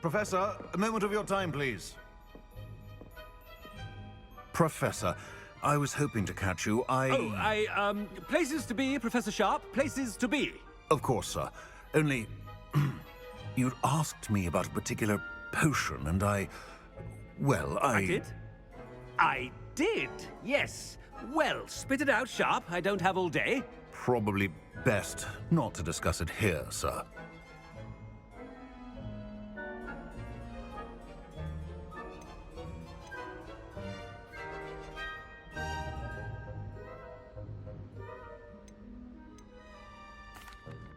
Professor, a moment of your time, please. Professor, I was hoping to catch you. Places to be, Professor Sharp. Places to be. Of course, sir. Only... you'd asked me about a particular potion, and I did? I did, yes. Well, spit it out, Sharp. I don't have all day. Probably best not to discuss it here, sir.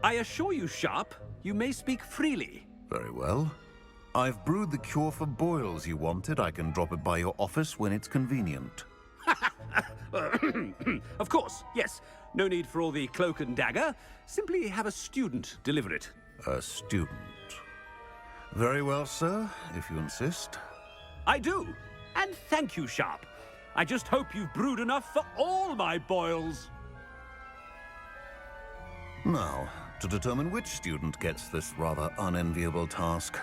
I assure you, Sharp, you may speak freely. Very well. I've brewed the cure for boils you wanted. I can drop it by your office when it's convenient. Of course, yes. No need for all the cloak and dagger. Simply have a student deliver it. A student. Very well, sir, if you insist. I do. And thank you, Sharp. I just hope you've brewed enough for all my boils. Now, to determine which student gets this rather unenviable task.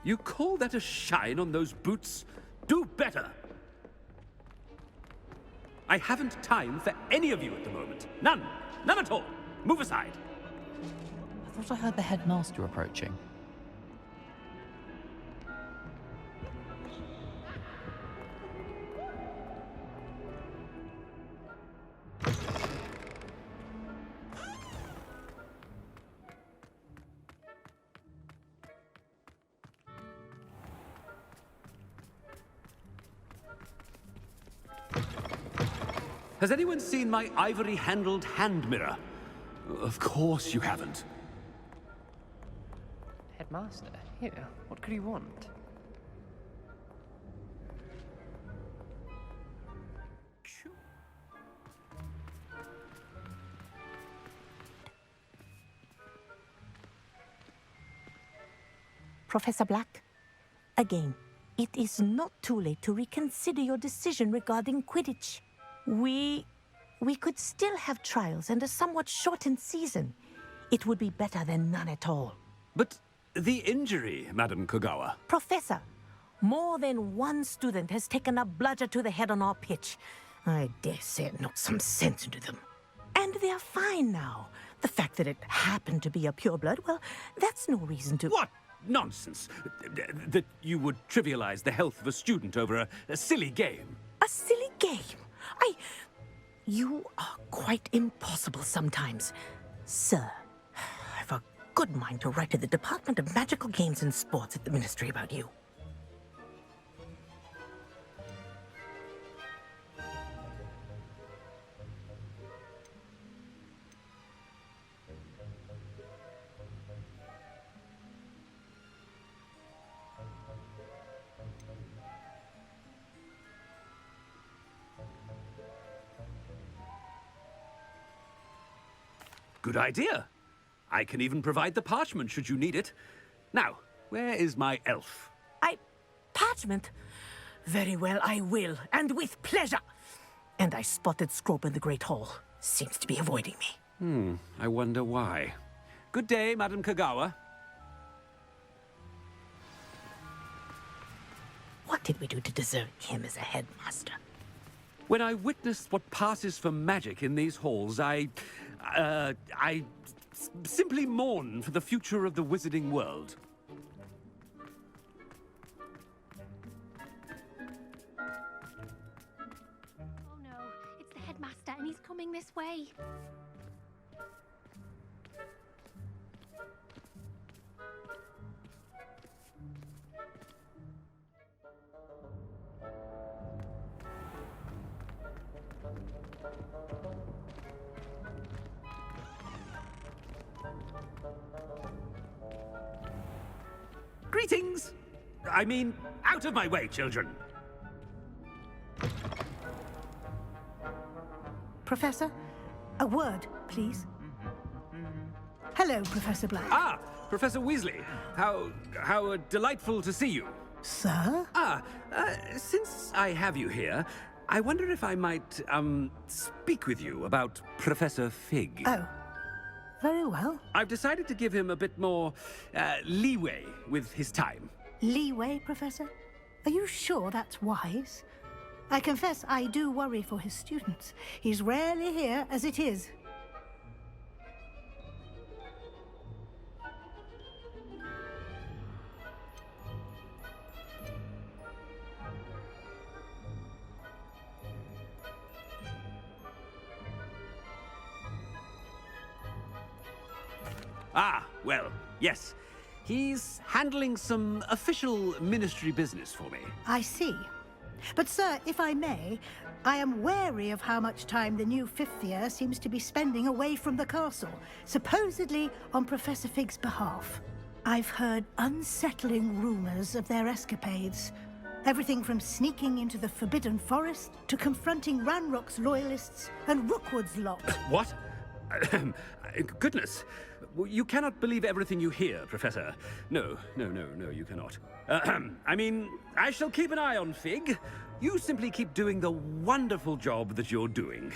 You call that a shine on those boots? Do better! I haven't time for any of you at the moment. None. None at all. Move aside. I thought I heard the headmaster approaching. Has anyone seen my ivory-handled hand mirror? Of course you haven't. Headmaster, here, what could you want? Professor Black, again, it is not too late to reconsider your decision regarding Quidditch. We could still have trials and a somewhat shortened season. It would be better than none at all. But the injury, Madam Kogawa. Professor, more than one student has taken a bludger to the head on our pitch. I dare say it knocked some sense into them. And they're fine now. The fact that it happened to be a pureblood, well, that's no reason to... What nonsense! That you would trivialize the health of a student over a silly game. A silly game? You are quite impossible sometimes. Sir, I've a good mind to write to the Department of Magical Games and Sports at the Ministry about you. Good idea. I can even provide the parchment should you need it. Now, where is my elf? Parchment? Very well, I will, and with pleasure. And I spotted Scrope in the Great Hall. Seems to be avoiding me. I wonder why. Good day, Madam Kogawa. What did we do to deserve him as a headmaster? When I witnessed what passes for magic in these halls, I simply mourn for the future of the wizarding world. Oh no, it's the headmaster and he's coming this way. Greetings! I mean, out of my way, children! Professor, a word, please. Hello, Professor Black. Ah, Professor Weasley. How delightful to see you. Sir? Since I have you here, I wonder if I might, speak with you about Professor Fig. Oh, Very well. I've decided to give him a bit more leeway with his time. Leeway, Professor? Are you sure that's wise? I confess I do worry for his students. He's rarely here as it is. Ah, well, yes. He's handling some official ministry business for me. I see. But, sir, if I may, I am wary of how much time the new fifth year seems to be spending away from the castle, supposedly on Professor Fig's behalf. I've heard unsettling rumors of their escapades. Everything from sneaking into the Forbidden Forest to confronting Ranrock's loyalists and Rookwood's lot. What? Goodness. You cannot believe everything you hear, Professor. No, you cannot. I mean, I shall keep an eye on Fig. You simply keep doing the wonderful job that you're doing.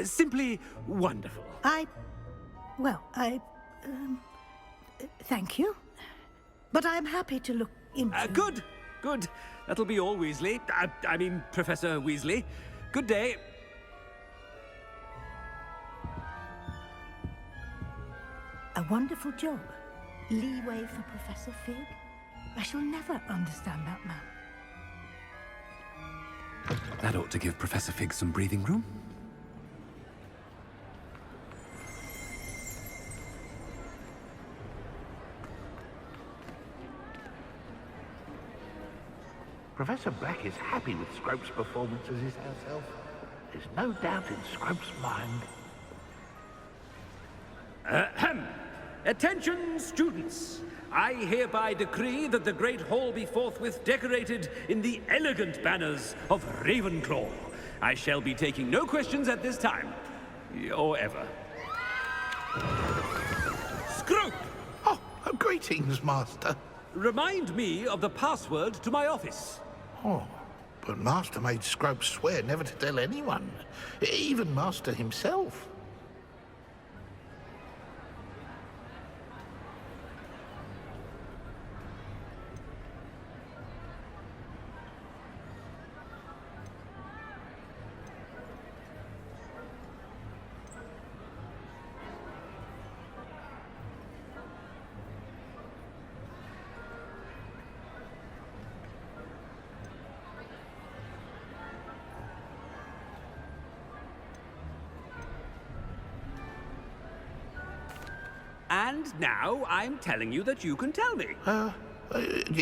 Simply wonderful. Thank you. But I'm happy to look into... Good. That'll be all, Weasley. I mean, Professor Weasley. Good day. A wonderful job. Leeway for Professor Fig. I shall never understand that man. That ought to give Professor Fig some breathing room. Professor Black is happy with Scrope's performance as his house elf. There's no doubt in Scrope's mind. Attention, students! I hereby decree that the Great Hall be forthwith decorated in the elegant banners of Ravenclaw. I shall be taking no questions at this time. Or ever. Scrope! Oh, greetings, Master. Remind me of the password to my office. Oh, but Master made Scrope swear never to tell anyone. Even Master himself. And now I'm telling you that you can tell me.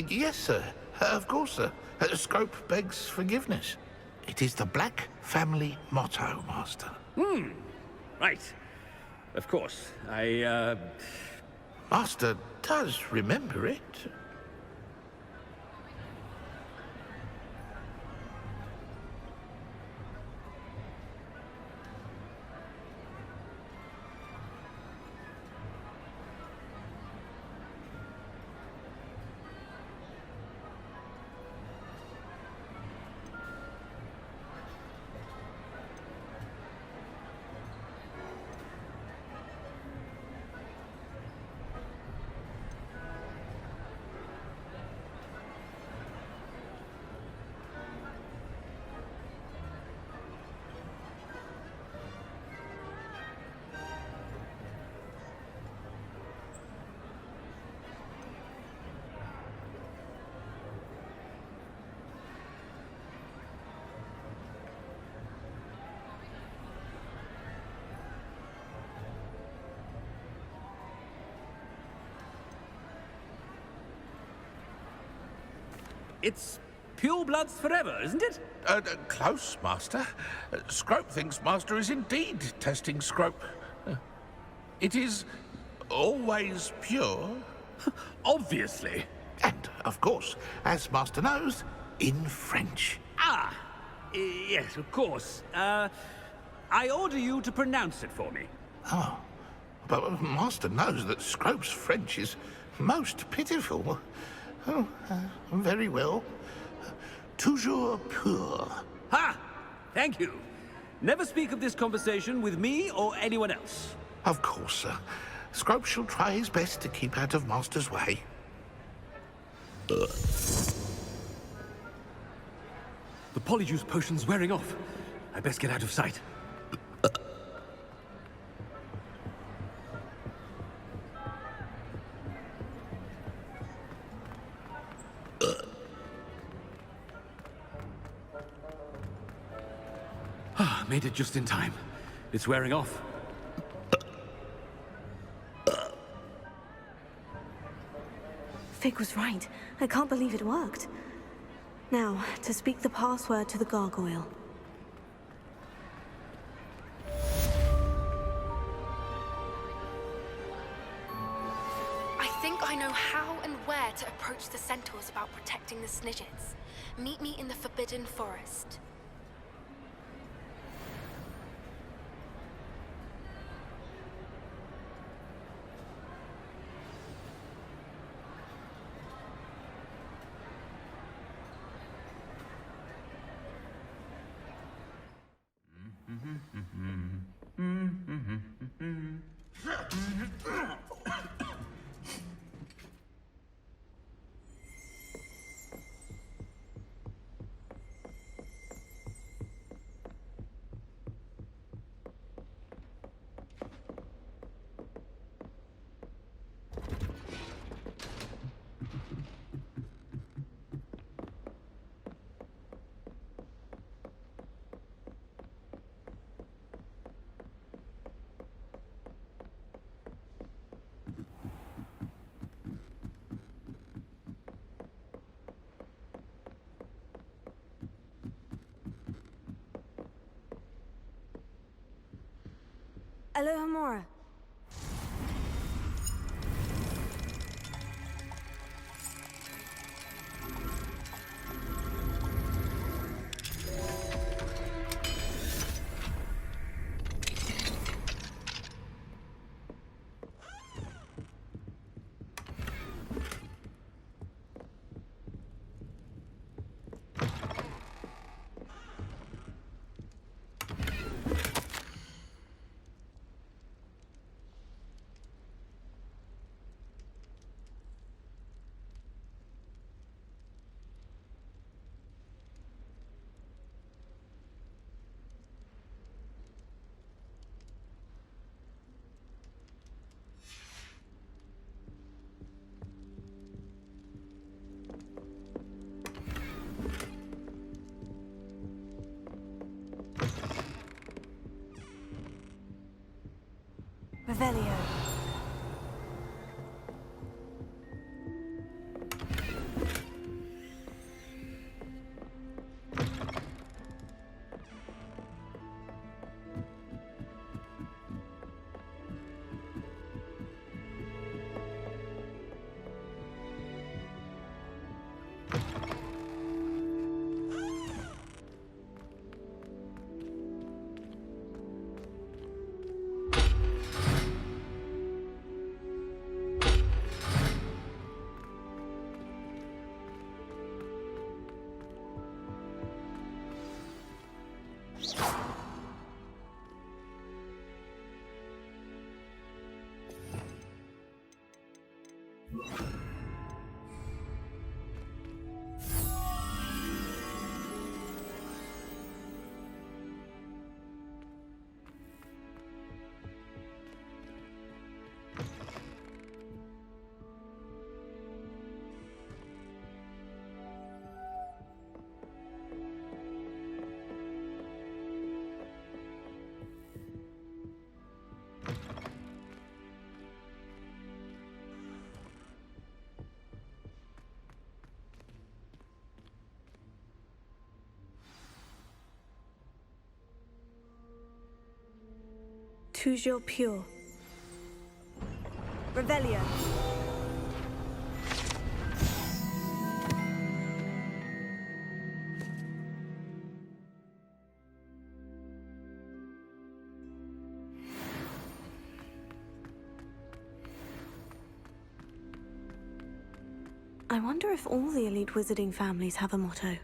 Yes, sir. Of course, sir. Scrope begs forgiveness. It is the Black family motto, Master. Right. Of course. Master does remember it. It's purebloods forever, isn't it? Close, Master. Scrope thinks Master is indeed testing Scrope. It is always pure. Obviously. And, of course, as Master knows, in French. Ah, yes, of course. I order you to pronounce it for me. Oh, but Master knows that Scrope's French is most pitiful. Oh, very well. Toujours pur. Ha! Thank you. Never speak of this conversation with me or anyone else. Of course, sir. Scrope shall try his best to keep out of Master's way. The polyjuice potion's wearing off. I best get out of sight. Made it just in time. It's wearing off. Fig was right. I can't believe it worked. Now, to speak the password to the gargoyle. I think I know how and where to approach the centaurs about protecting the Snidgets. Meet me in the Forbidden Forest. Alohomora. Revelio. Toujours pure. Revelio. I wonder if all the elite wizarding families have a motto.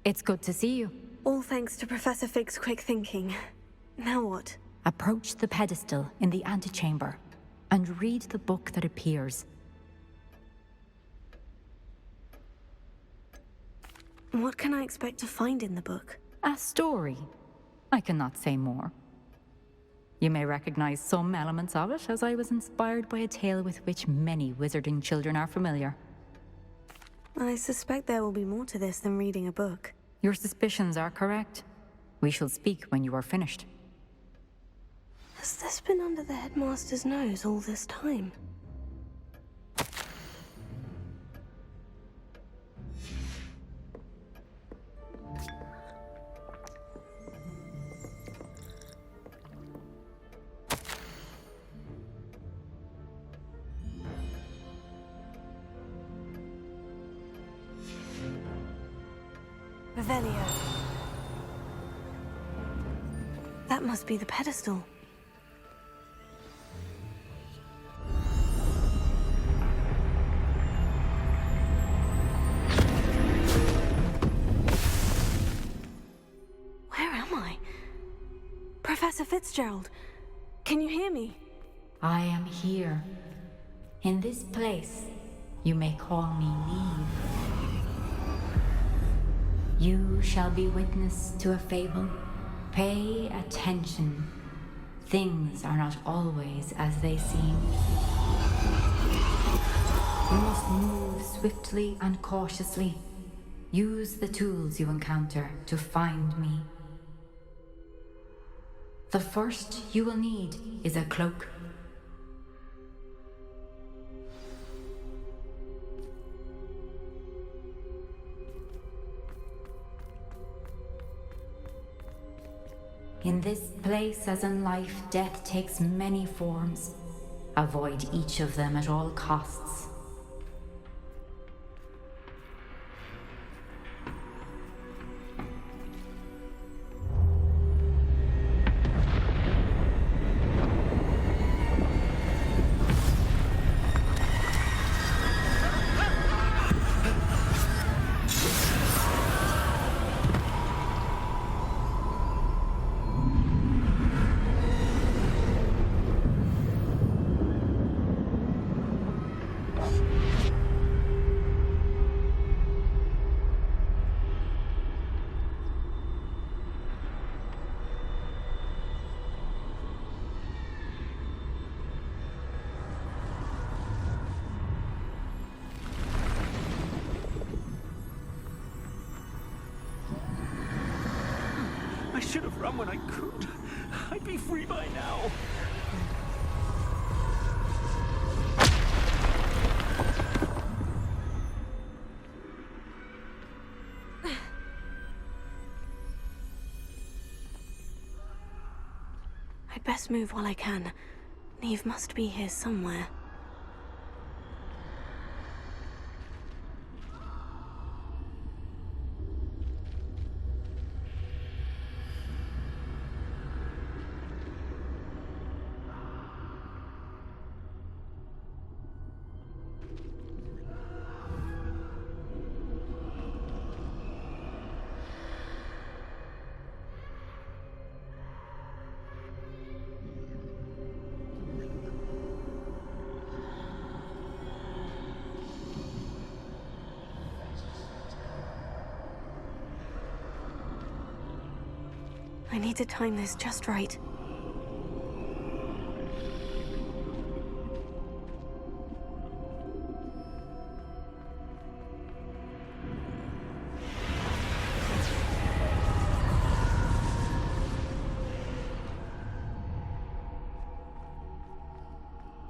It's good to see you. All thanks to Professor Fig's quick thinking. Now what? Approach the pedestal in the antechamber and read the book that appears. What can I expect to find in the book? A story. I cannot say more. You may recognize some elements of it, as I was inspired by a tale with which many wizarding children are familiar. I suspect there will be more to this than reading a book. Your suspicions are correct. We shall speak when you are finished. Has this been under the headmaster's nose all this time? Revelio. That must be the pedestal. Where am I? Professor Fitzgerald, can you hear me? I am here. In this place, you may call me Neve. You shall be witness to a fable. Pay attention. Things are not always as they seem. You must move swiftly and cautiously. Use the tools you encounter to find me. The first you will need is a cloak. In this place, as in life, death takes many forms. Avoid each of them at all costs. I should have run when I could. I'd be free by now. I'd best move while I can. Neve must be here somewhere. I need to time this just right.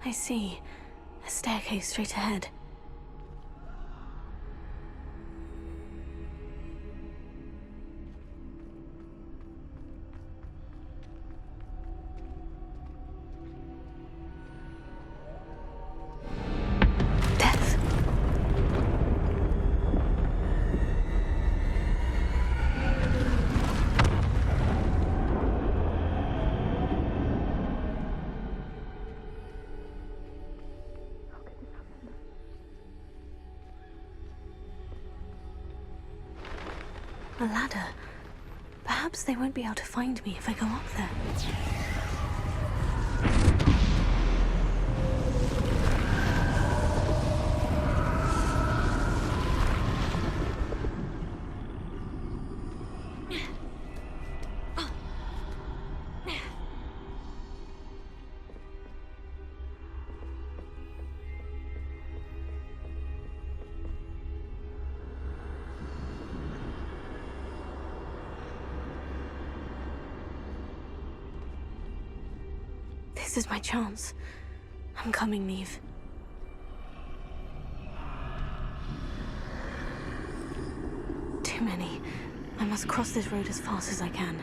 I see. A staircase straight ahead. A ladder. Perhaps they won't be able to find me if I go up there. This is my chance. I'm coming, Neve. Too many. I must cross this road as fast as I can.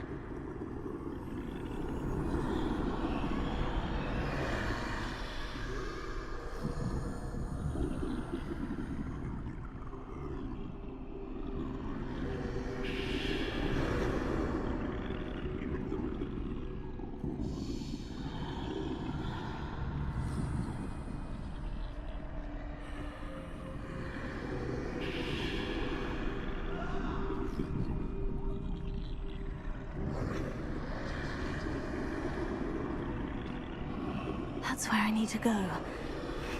That's where I need to go,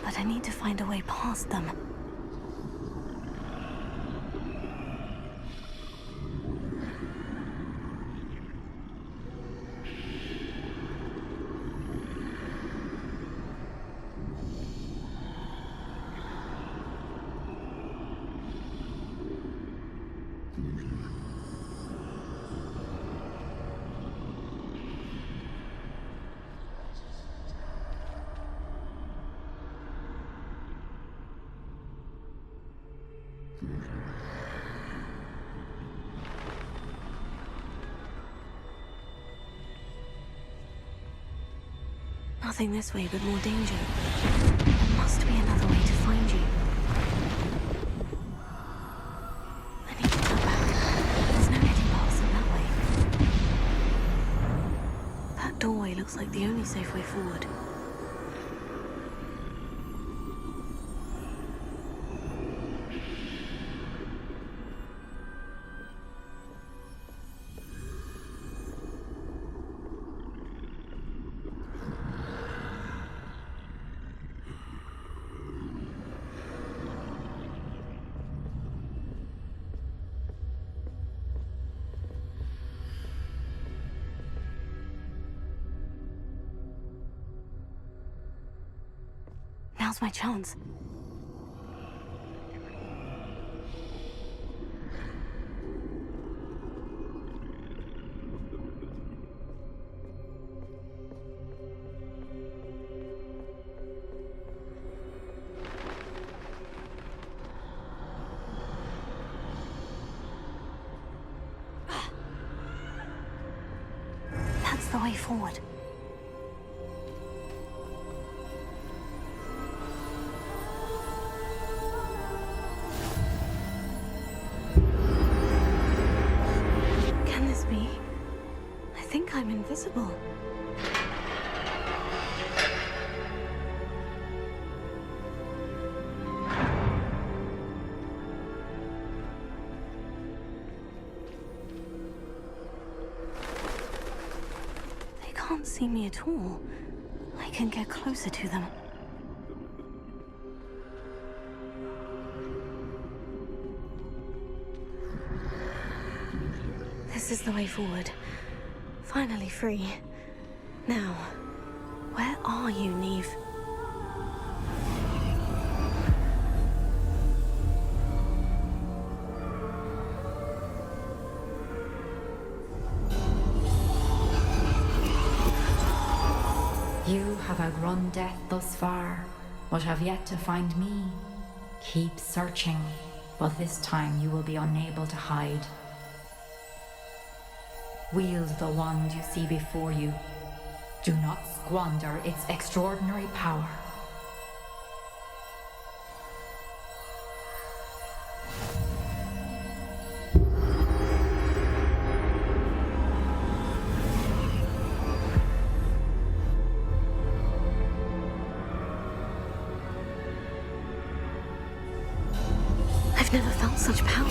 but I need to find a way past them. Nothing this way but more danger. There must be another way to find you. I need to go back. There's no getting past them that way. That doorway looks like the only safe way forward. Now's my chance. That's the way forward. I think I'm invisible. They can't see me at all. I can get closer to them. This is the way forward. Finally free. Now, where are you, Neve? You have outrun death thus far, but have yet to find me. Keep searching, but this time you will be unable to hide. Wield the wand you see before you. Do not squander its extraordinary power. I've never felt such power.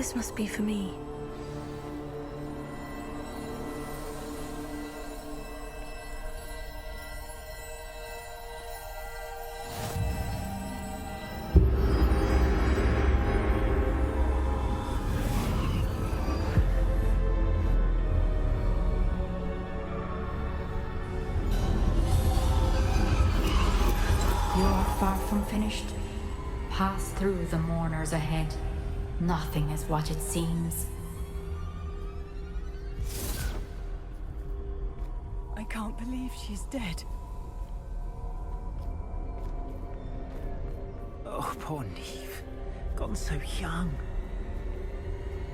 This must be for me. You are far from finished. Pass through the mourners ahead. Nothing is what it seems. I can't believe she's dead. Poor Neve. Gone so young.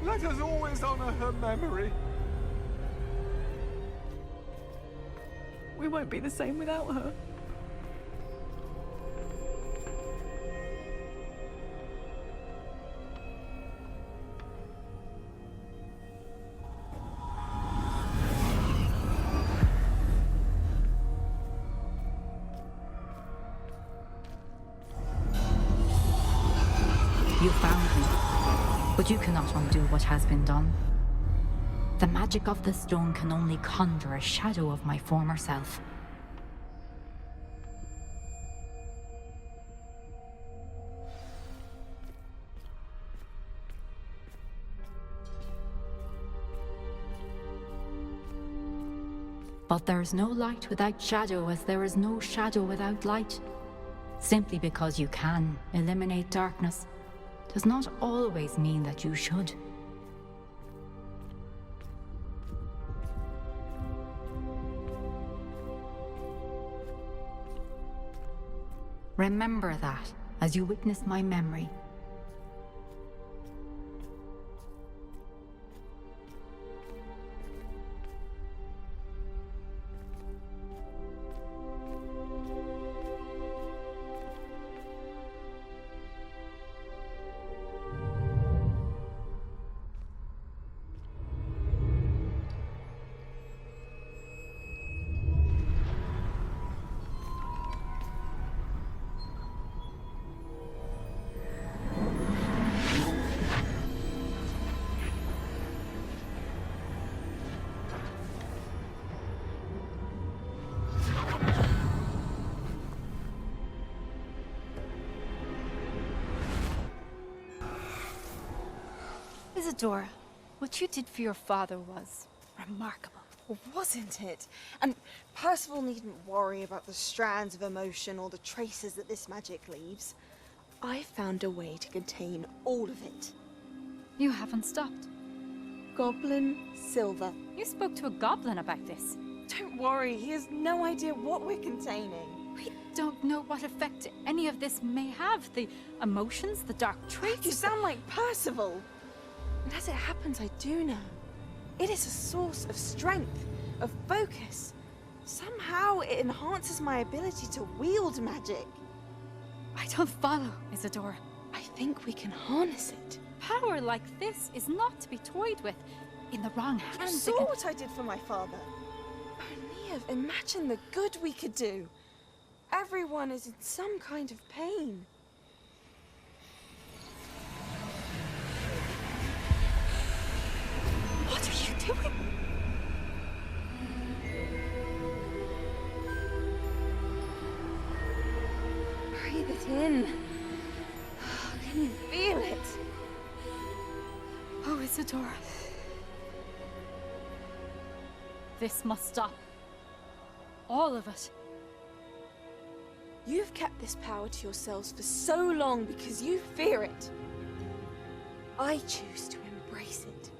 Let us always honor her memory. We won't be the same without her. You found me, but you cannot undo what has been done. The magic of the stone can only conjure a shadow of my former self. But there is no light without shadow, as there is no shadow without light. Simply because you can eliminate darkness does not always mean that you should. Remember that as you witness my memory. Isidora, what you did for your father was remarkable. Well, wasn't it? And Percival needn't worry about the strands of emotion or the traces that this magic leaves. I found a way to contain all of it. You haven't stopped. Goblin Silver. You spoke to a goblin about this. Don't worry, he has no idea what we're containing. We don't know what effect any of this may have. The emotions, the dark traits. You sound like Percival. And as it happens, I do know. It is a source of strength, of focus. Somehow it enhances my ability to wield magic. I don't follow, Isidora. I think we can harness it. Power like this is not to be toyed with. In the wrong hands, You saw what I did for my father. Oh, Neve, imagine the good we could do. Everyone is in some kind of pain. What are you doing? Breathe it in. Can you feel it? Oh, Isidora. This must stop. All of it. You've kept this power to yourselves for so long because you fear it. I choose to embrace it.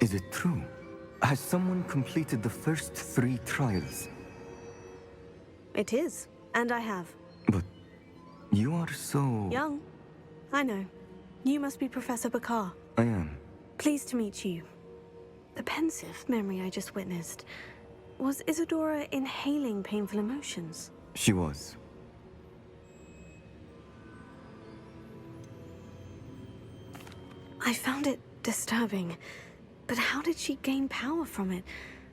Is it true? Has someone completed the first 3 trials? It is, and I have. But you are so... Young. I know. You must be Professor Bakar. I am. Pleased to meet you. The pensive memory I just witnessed. Was Isidora inhaling painful emotions? She was. I found it disturbing. But how did she gain power from it?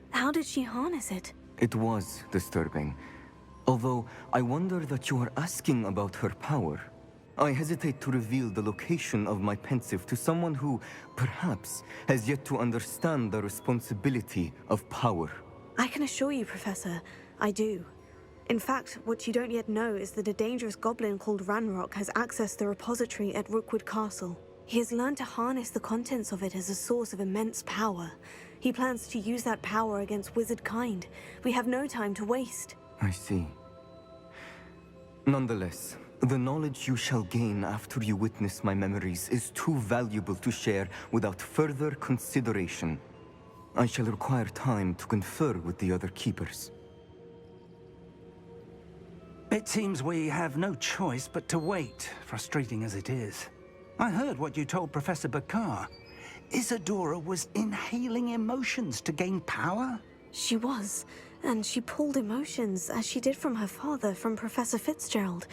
How did she harness it? It was disturbing. Although I wonder that you are asking about her power. I hesitate to reveal the location of my pensive to someone who, perhaps, has yet to understand the responsibility of power. I can assure you, Professor, I do. In fact, what you don't yet know is that a dangerous goblin called Ranrock has accessed the repository at Rookwood Castle. He has learned to harness the contents of it as a source of immense power. He plans to use that power against wizard kind. We have no time to waste. I see. Nonetheless, the knowledge you shall gain after you witness my memories is too valuable to share without further consideration. I shall require time to confer with the other keepers. It seems we have no choice but to wait, frustrating as it is. I heard what you told Professor Bakar. Isidora was inhaling emotions to gain power? She was, and she pulled emotions, as she did from her father, from Professor Fitzgerald,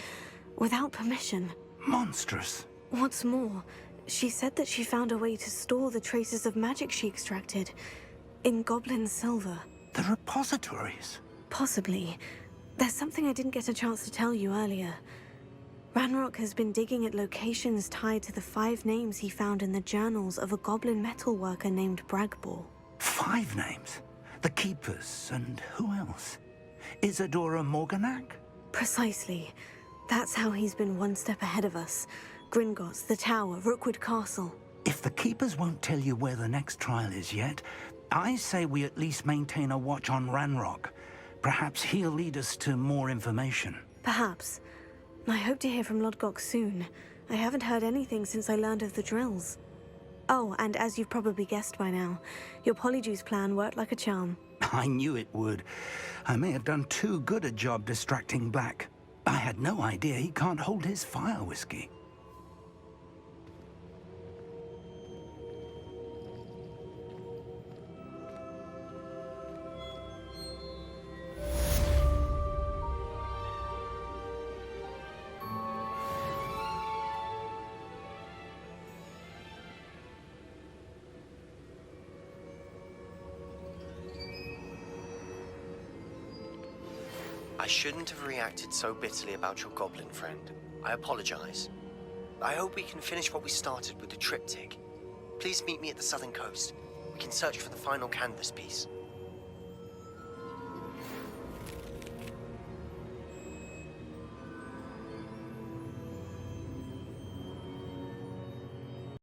without permission. Monstrous. What's more, she said that she found a way to store the traces of magic she extracted in goblin silver. The repositories? Possibly. There's something I didn't get a chance to tell you earlier. Ranrock has been digging at locations tied to the 5 names he found in the journals of a goblin metalworker named Bragbor. 5 names? The Keepers, and who else? Isidora Morganac? Precisely. That's how he's been one step ahead of us. Gringotts, the Tower, Rookwood Castle. If the Keepers won't tell you where the next trial is yet, I say we at least maintain a watch on Ranrock. Perhaps he'll lead us to more information. Perhaps. I hope to hear from Lodgok soon. I haven't heard anything since I learned of the drills. Oh, and as you've probably guessed by now, your Polyjuice plan worked like a charm. I knew it would. I may have done too good a job distracting Black. I had no idea he can't hold his fire whiskey. I shouldn't have reacted so bitterly about your goblin friend. I apologize. I hope we can finish what we started with the triptych. Please meet me at the southern coast. We can search for the final canvas piece.